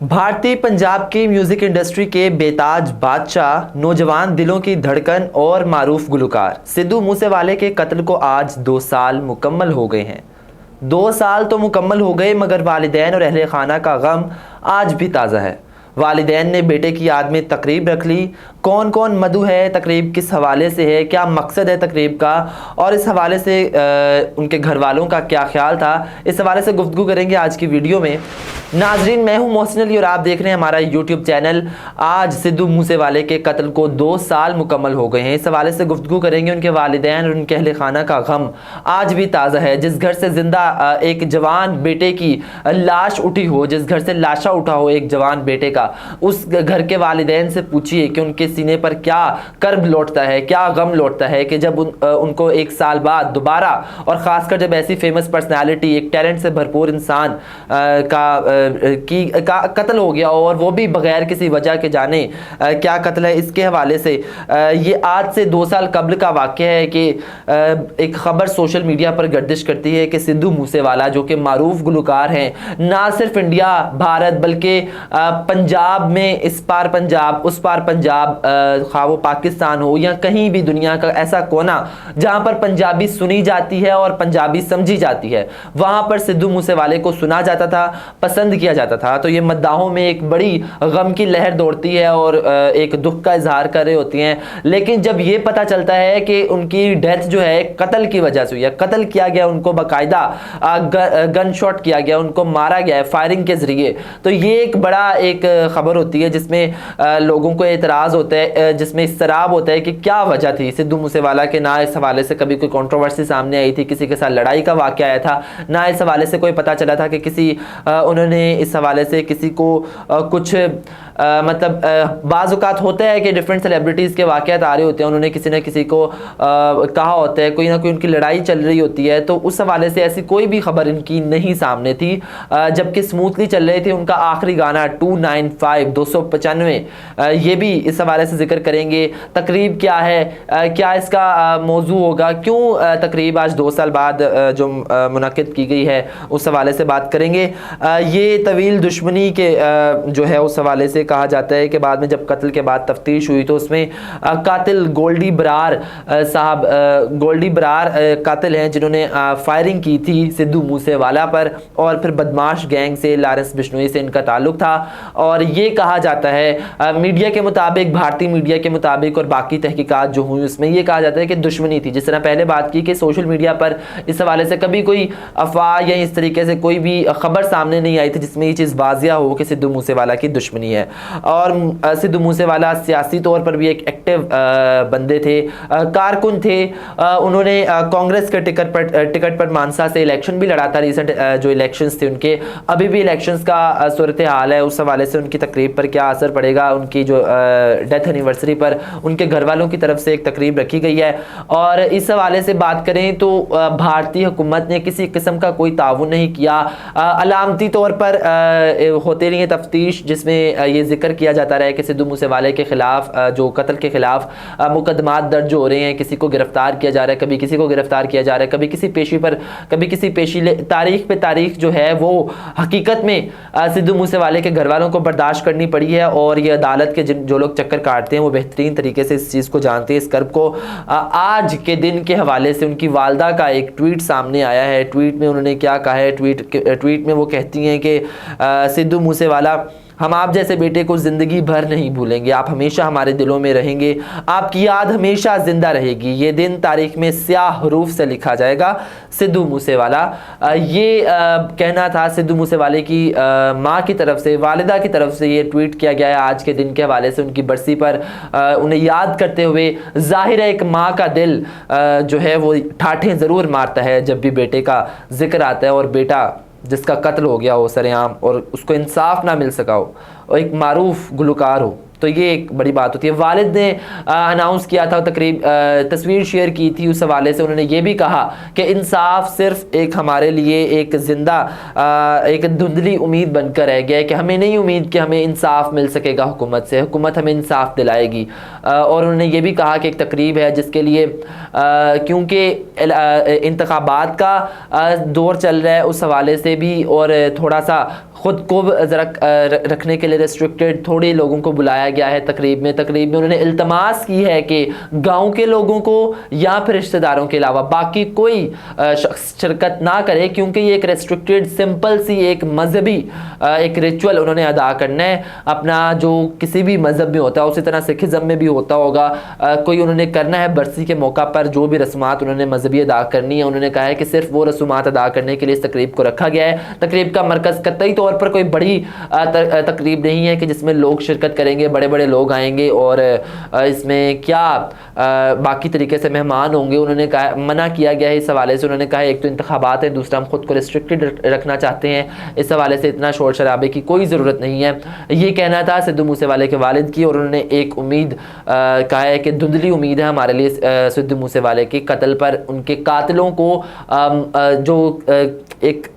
भारतीय पंजाब की music industry के बेताज बादशाह, नौजवान दिलों की धड़कन और मारूफ गुलकार सिद्धू मूसेवाले के कत्ल को आज 2 साल मुकम्मल हो गए हैं। 2 साल तो मुकम्मल हो गए, मगर वालिदैन और अहले खाना का गम आज भी ताज़ा है। वालिदैन ने बेटे की याद में तकरीब रख ली। कौन कौन मदऊ है, तकरीब किस हवाले से है, क्या मकसद है तकरीब का, और इस हवाले से उनके घर वालों का क्या ख्याल था, इस हवाले से गुफ्तगू करेंगे आज की वीडियो में। नाजरीन, मैं हूं मोहसिन अली और आप देख रहे हैं हमारा यूट्यूब चैनल। आज सिद्धू मूसेवाले के कत्ल को 2 साल मुकम्मल हो गए हैं। इस हवाले से गुफ्तगू करेंगे। उनके वालिदैन और उनके अहले खाना का गम आज भी ताज़ा है। जिस घर से जिंदा एक जवान बेटे की लाश उठी हो, जिस घर से लाशा उठा हो एक जवान बेटे का, उस घर के वालिदैन से पूछिए कि उनके सीने पर क्या कर्ब लौटता है, क्या गम लौटता है कि जब उनको 1 साल बाद दोबारा, और ख़ासकर जब ऐसी फेमस पर्सनालिटी, एक टैलेंट से भरपूर इंसान का कत्ल हो गया, और वो भी बगैर किसी वजह के। जाने क्या कत्ल है, इसके हवाले से ये आज से 2 साल कबल का वाक़या है कि एक ख़बर सोशल मीडिया पर गर्दिश करती है कि सिद्धू मूसेवाला, जो कि मारूफ गुलकार हैं, ना सिर्फ इंडिया भारत बल्कि पंजाब में, इस पार पंजाब उस पार पंजाब, खा वो पाकिस्तान हो या कहीं भी दुनिया का ऐसा कोना जहां पर पंजाबी सुनी जाती है और पंजाबी समझी जाती है, वहां पर सिद्धू मूसेवाले को सुना जाता था, पसंद किया जाता था। तो ये मद्दाहों में एक बड़ी गम की लहर दौड़ती है और एक दुख का इजहार कर रहे होती हैं। लेकिन जब ये पता चलता है कि उनकी डेथ जो है कत्ल की वजह से हुई है, कत्ल किया गया, उनको बाकायदा गन शॉट किया गया, उनको मारा गया है फायरिंग के जरिए, तो ये एक बड़ा एक खबर होती है जिसमें लोगों को एतराज़ होता है, जिसमें इसराब होता है कि क्या वजह थी सिद्धू मूसेवाला के। ना इस हवाले से कभी कोई कंट्रोवर्सी सामने आई थी, किसी के साथ लड़ाई का वाक़या आया था, ना इस हवाले से कोई पता चला था कि किसी उन्होंने इस हवाले से किसी को कुछ मतलब बाज़ औक़ात होता है कि डिफरेंट सेलिब्रिटीज़ के वाक़यात आ रहे होते हैं, उन्होंने किसी न किसी को कहा होता है, कोई ना कोई उनकी लड़ाई चल रही होती है, तो उस हवाले से ऐसी कोई भी खबर इनकी नहीं सामने थी। जबकि स्मूथली चल रहे थे। उनका आखिरी गाना 295 295, ये भी इस हवाले से जिक्र करेंगे। तकरीब क्या है, क्या इसका मौजू होगा, क्यों तकरीब आज 2 साल बाद जो मुनक़िद की गई है, उस हवाले से बात करेंगे। ये तवील दुश्मनी के जो है उस हवाले से कहा जाता है कि बाद में जब कत्ल के बाद तफ्तीश हुई तो उसमें कातिल गोल्डी बरार साहब, गोल्डी बरार कातिल हैं जिन्होंने फायरिंग की थी सिद्धू मूसेवाला पर, और फिर बदमाश गैंग से, लॉरेंस बिश्नोई से इनका ताल्लुक था। और ये कहा जाता है मीडिया के मुताबिक, भारतीय मीडिया के मुताबिक और बाकी तहकीकात जो हुई उसमें ये कहा जाता है कि दुश्मनी थी। जिस तरह पहले बात की कि सोशल मीडिया पर इस हवाले से कभी कोई अफवाह या इस तरीके से कोई भी खबर सामने नहीं आई थी जिसमें ये चीज़ वाजिया हो कि सिद्धू मूसेवाला की दुश्मनी है। और सिद्धू मूसेवाला सियासी तौर पर भी एक एक्टिव बंदे थे, कारकुन थे। उन्होंने कांग्रेस के टिकट पर मानसा से इलेक्शन भी लड़ा था। रिसेंट जो इलेक्शंस थे उनके, अभी भी इलेक्शंस का सूरत हाल है, उस हवाले से उनकी तकरीब पर क्या असर पड़ेगा, उनकी जो डेथ एनिवर्सरी पर उनके घर वालों की तरफ से एक तकरीब रखी गई है। और इस हवाले से बात करें तो भारतीय हुकूमत ने किसी किस्म का कोई ताउन नहीं किया। अलामती तौर पर होते रही है तफ्तीश, जिसमें ये जिक्र किया जाता रहा है कि सिद्धू मूसेवाले के खिलाफ, जो कत्ल के खिलाफ मुकदमात दर्ज हो रहे हैं, किसी को गिरफ्तार किया जा रहा है, कभी किसी को गिरफ्तार किया जा रहा है, कभी किसी पेशी पर, कभी किसी पेशी, तारीख पे तारीख जो है वो हकीकत में सिद्धू मूसेवाले के घर वालों को बर्दाश्त करनी पड़ी है। और ये अदालत के जो लोग चक्कर काटते हैं वो बेहतरीन तरीके से इस चीज़ को जानते हैं, इस कर्ब को। आज के दिन के हवाले से उनकी वालदा का एक ट्वीट सामने आया है। ट्वीट में उन्होंने क्या कहा है, ट्वीट में वो कहती हैं कि सिद्धू मूसेवाला, हम आप जैसे बेटे को ज़िंदगी भर नहीं भूलेंगे, आप हमेशा हमारे दिलों में रहेंगे, आपकी याद हमेशा ज़िंदा रहेगी, ये दिन तारीख में स्याह हरूफ से लिखा जाएगा। सिद्धू मूसेवाला, ये कहना था सिद्धू मूसेवाले की माँ की तरफ से, वालिदा की तरफ से ये ट्वीट किया गया है आज के दिन के हवाले से, उनकी बरसी पर उन्हें याद करते हुए। ज़ाहिर है एक माँ का दिल जो है वो ठाठें ज़रूर मारता है जब भी बेटे का जिक्र आता है, और बेटा जिसका कत्ल हो गया हो सरेआम और उसको इंसाफ ना मिल सका हो, और एक मारूफ गुलकार हो, तो ये एक बड़ी बात होती है। वालिद ने अनाउंस किया था, तकरीब तस्वीर शेयर की थी, उस हवाले से उन्होंने ये भी कहा कि इंसाफ सिर्फ एक हमारे लिए एक ज़िंदा, एक धुंधली उम्मीद बनकर रह गया है कि हमें नहीं उम्मीद कि हमें इंसाफ मिल सकेगा हुकूमत से, हुकूमत हमें इंसाफ दिलाएगी। और उन्होंने ये भी कहा कि एक तकरीब है जिसके लिए, क्योंकि इंतखाबात का दौर चल रहा है, उस हवाले से भी, और थोड़ा सा ख़ुद को ज़रा रखने के लिए रेस्ट्रिक्टेड थोड़ी लोगों को बुलाया गया है तकरीब में उन्होंने इल्तमास की है कि गांव के लोगों को या फिर रिश्तेदारों के अलावा बाकी कोई शख्स शिरकत ना करे, क्योंकि ये एक रेस्ट्रिक्टेड सिंपल सी एक मजहबी एक रिचुअल उन्होंने अदा करना है अपना, जो किसी भी मजहब में होता है उसी तरह सिखिज़म में भी होता होगा। कोई उन्होंने करना है बरसी के मौका पर जो भी रस्मात उन्होंने मजहबी अदा करनी है, उन्होंने कहा है कि सिर्फ वो रस्मात अदा करने के लिए इस तकरीब को रखा गया है। तकरीब का मरकज़ कतई तौर पर कोई बड़ी तकरीब नहीं है कि जिसमें लोग शिरकत करेंगे, बड़े बड़े लोग आएंगे और इसमें क्या बाकी तरीके से मेहमान होंगे। उन्होंने कहा मना किया गया है इस हवाले से। उन्होंने कहा एक तो इंतखाबात है, दूसरा हम खुद को रिस्ट्रिक्टेड रखना चाहते हैं, इस हवाले से इतना शोर शराबे की कोई ज़रूरत नहीं है। ये कहना था सिद्धू मूसेवाले के वालिद की, और उन्होंने एक उम्मीद कहा है कि धुंधली उम्मीद है हमारे लिए सिद्धू मूसेवाले के कत्ल पर, उनके कातिलों को जो एक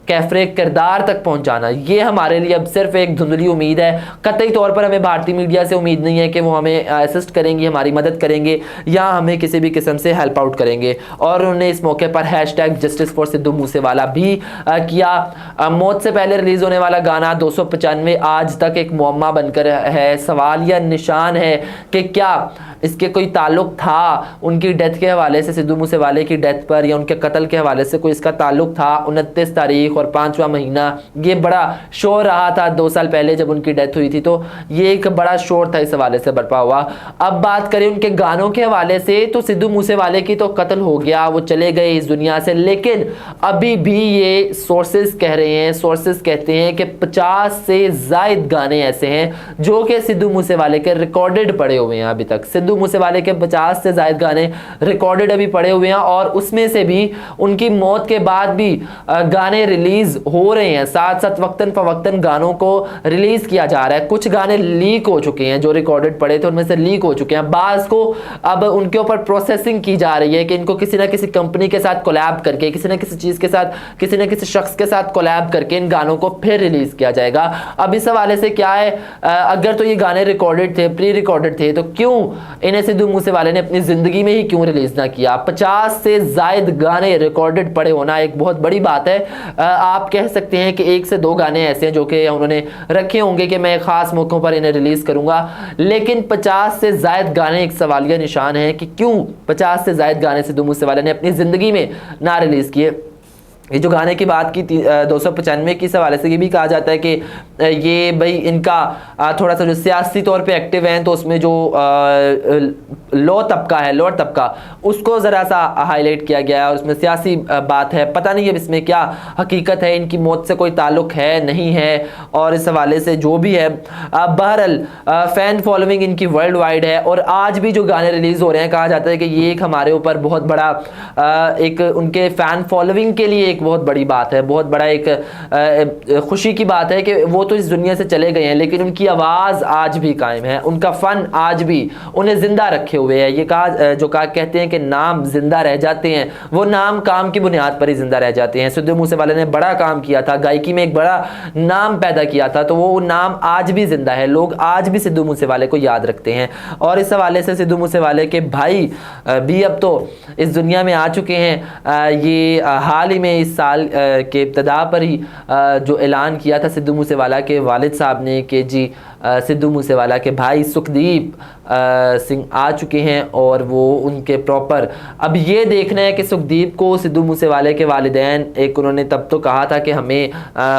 कैफरे किरदार तक पहुंचाना, ये हमारे लिए अब सिर्फ एक धुंधली उम्मीद है। कतई तौर पर हमें भारतीय मीडिया से उम्मीद नहीं है कि वो हमें असिस्ट करेंगे, हमारी मदद करेंगे या हमें किसी भी किस्म से हेल्प आउट करेंगे। और उन्होंने इस मौके पर #जस्टिस फॉर सिद्धू मूसेवाला भी किया। मौत से पहले रिलीज़ होने वाला गाना 295 आज तक एक मुअम्मा बनकर है, सवालिया निशान है कि क्या इसके कोई ताल्लुक था उनकी डेथ के हवाले से, सिद्धू मूसेवाले की डेथ पर या उनके कत्ल के हवाले से कोई इसका ताल्लुक था। 29 तारीख और 5वां महीना, ये बड़ा शोर रहा था 2 साल पहले जब उनकी डेथ हुई थी, तो ये एक बड़ा शोर था इस हवाले से बरपा हुआ। अब बात करें उनके गानों के हवाले से, तो सिद्धू मूसेवाले की तो कत्ल हो गया, वो चले गए इस दुनिया से, लेकिन अभी भी ये सोर्सेज कह रहे हैं, सोर्सेज कहते हैं कि 50 से ज़ायद गाने ऐसे हैं जो कि सिद्धू मूसेवाले के रिकॉर्डेड पड़े हुए हैं। अभी तक सिद्धू मूसेवाले के 50 से ज़ायद गाने रिकॉर्डेड अभी पड़े हुए हैं, और उसमें से भी उनकी मौत के बाद भी गाने रिलीज हो रहे हैं। साथ साथ वक्तन फवक्तन गानों को रिलीज किया जा रहा है। कुछ गाने लीक हो चुके हैं, जो रिकॉर्डेड पड़े थे उनमें से लीक हो चुके हैं। बाज़ को अब उनके ऊपर प्रोसेसिंग की जा रही है कि इनको किसी ना किसी कंपनी के साथ कोलैब करके, किसी ना किसी चीज़ के साथ, किसी ना किसी शख्स के साथ कोलैब करके इन गानों को फिर रिलीज किया जाएगा। अब इस हवाले से क्या है, अगर तो ये गाने रिकॉर्डेड थे, प्री रिकॉर्डेड थे, तो क्यों इन्हें सिद्धू मूसेवाले ने अपनी ज़िंदगी में ही क्यों रिलीज़ ना किया। 50 से ज़ायद गाने रिकॉर्डेड पड़े होना एक बहुत बड़ी बात है। आप कह सकते हैं कि 1 से 2 गाने ऐसे हैं जो कि उन्होंने रखे होंगे कि मैं ख़ास मौक़ों पर इन्हें रिलीज़ करूँगा, लेकिन 50 से ज़ायद गाने एक सवालिया निशान है कि क्यों 50 से ज़ायद गाने सिद्धू मूसेवाले ने अपनी ज़िंदगी में ना रिलीज़ किए। ये जो गाने की बात की 295 की हवाले से ये भी कहा जाता है कि ये भाई इनका थोड़ा सा जो सियासी तौर पे एक्टिव हैं, तो उसमें जो लोअर तबका उसको ज़रा सा हाईलाइट किया गया है और उसमें सियासी बात है। पता नहीं अब इसमें क्या हकीकत है, इनकी मौत से कोई ताल्लुक़ है नहीं है, और इस हवाले से जो भी है बहरहाल फ़ैन फॉलोइंग इनकी वर्ल्ड वाइड है। और आज भी जो गाने रिलीज़ हो रहे हैं, कहा जाता है कि ये एक हमारे ऊपर बहुत बड़ा एक उनके फ़ैन फॉलोइंग के लिए एक बहुत बड़ी बात है, बहुत बड़ा एक खुशी की बात है कि वो तो इस दुनिया से चले गए हैं, लेकिन उनकी आवाज़ आज भी कायम है, उनका फ़न आज भी उन्हें ज़िंदा रखे हुए है। ये कहते हैं कि नाम ज़िंदा रह जाते हैं, वो नाम काम की बुनियाद पर ही ज़िंदा रह जाते हैं। सिद्धू मूसेवाले ने बड़ा काम किया था, गायकी में एक बड़ा नाम पैदा किया था, तो वो नाम आज भी ज़िंदा है, लोग आज भी सिद्धू मूसेवाले को याद रखते हैं। और इस हवाले से सिद्धू मूसेवाले के भाई भी अब तो इस दुनिया में आ चुके हैं। ये हाल ही में इस साल के इब्तिदा पर ही जो ऐलान किया था सिद्धू मूसेवाला के वालिद साहब ने कि जी सिद्धू मूसेवाला के भाई सुखदीप सिंह आ चुके हैं, और वो उनके प्रॉपर अब ये देखना है कि सुखदीप को सिद्धू मूसेवाले के वालिदैन, एक उन्होंने तब तो कहा था कि हमें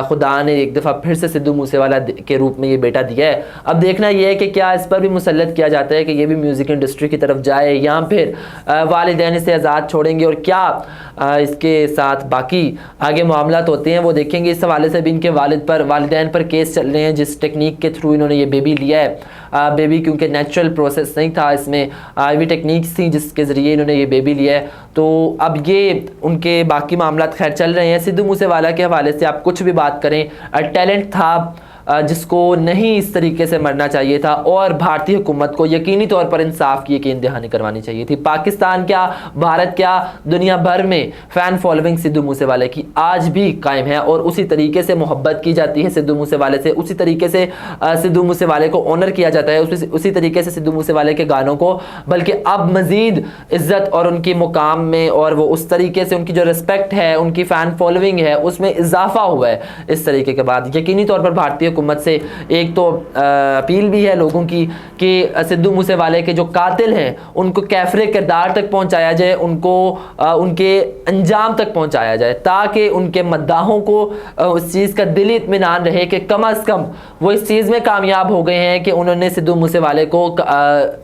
खुदा ने एक दफ़ा फिर से सिद्धू मूसेवाला के रूप में ये बेटा दिया है। अब देखना ये है कि क्या इस पर भी मुसल्लत किया जाता है कि ये भी म्यूज़िक इंडस्ट्री की तरफ जाए, या फिर वालिदैन इसे आज़ाद छोड़ेंगे, और क्या इसके साथ बाकी आगे मामलात होते हैं वो देखेंगे। इस हवाले से भी इनके वालिदैन पर केस चल रहे हैं, जिस टेक्निक के थ्रू इन्होंने ये बेबी लिया है। बेबी क्योंकि नेचुरल प्रोसेस नहीं था, इसमें आईवी टेक्निक्स थी जिसके ज़रिए इन्होंने ये बेबी लिया है। तो अब ये उनके बाकी मामलात खैर चल रहे हैं। सिद्धू मूसेवाला के हवाले से आप कुछ भी बात करें, टैलेंट था, जिसको नहीं इस तरीके से मरना चाहिए था, और भारतीय हुकूमत को यकीनी तौर पर इंसाफ की यकीन दहानी करवानी चाहिए थी। पाकिस्तान क्या, भारत क्या, दुनिया भर में फ़ैन फॉलोइंग सिद्धू मूसेवाले की आज भी कायम है, और उसी तरीके से मोहब्बत की जाती है सिद्धू मूसेवाले से, उसी तरीके से सिद्धू मूसेवाले को ऑनर किया जाता है, उसी तरीके से सिद्धू मूसेवाले के गानों को, बल्कि अब मज़ीद इज़्ज़त और उनकी मुकाम में, और वो उस तरीके से उनकी जो रिस्पेक्ट है, उनकी फ़ैन फॉलोइंग है, उसमें इजाफा हुआ है इस तरीके के बाद। यकीनी तौर पर भारतीय हुकूमत से एक तो अपील भी है लोगों की कि सिद्धू मूसेवाले के जो कातिल हैं उनको कैफरे किरदार तक पहुंचाया जाए, उनको उनके अंजाम तक पहुंचाया जाए, ताकि उनके मद्दाहों को उस चीज़ का दिली इत्मीनान रहे कि कम अज़ कम वो इस चीज़ में कामयाब हो गए हैं कि उन्होंने सिद्धू मूसेवाले को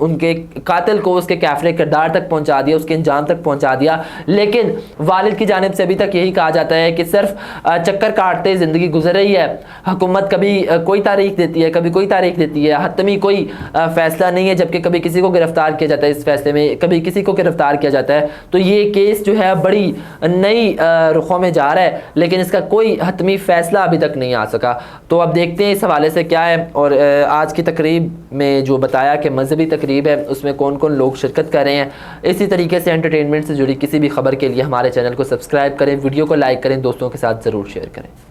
उनके कातिल को उसके कैफरे किरदार तक पहुंचा दिया, उसके अंजाम तक पहुंचा दिया। लेकिन वालिद की जानिब से अभी तक यही कहा जाता है कि सिर्फ चक्कर काटते ज़िंदगी गुजर रही है। हुकूमत कभी कोई तारीख देती है, कभी कोई तारीख देती है, हतमी कोई फैसला नहीं है, जबकि कभी किसी को गिरफ्तार किया जाता है इस फैसले में, कभी किसी को गिरफ्तार किया जाता है। तो ये केस जो है बड़ी नई रुखों में जा रहा है, लेकिन इसका कोई हतमी फैसला अभी तक नहीं आ सका। तो अब देखते हैं इस हवाले से क्या है। और आज की तकरीब में जो बताया कि मजहबी तकरीब है, उसमें कौन कौन लोग शिरकत कर रहे हैं। इसी तरीके से एंटरटेनमेंट से जुड़ी किसी भी खबर के लिए हमारे चैनल को सब्सक्राइब करें, वीडियो को लाइक करें, दोस्तों के साथ ज़रूर शेयर करें।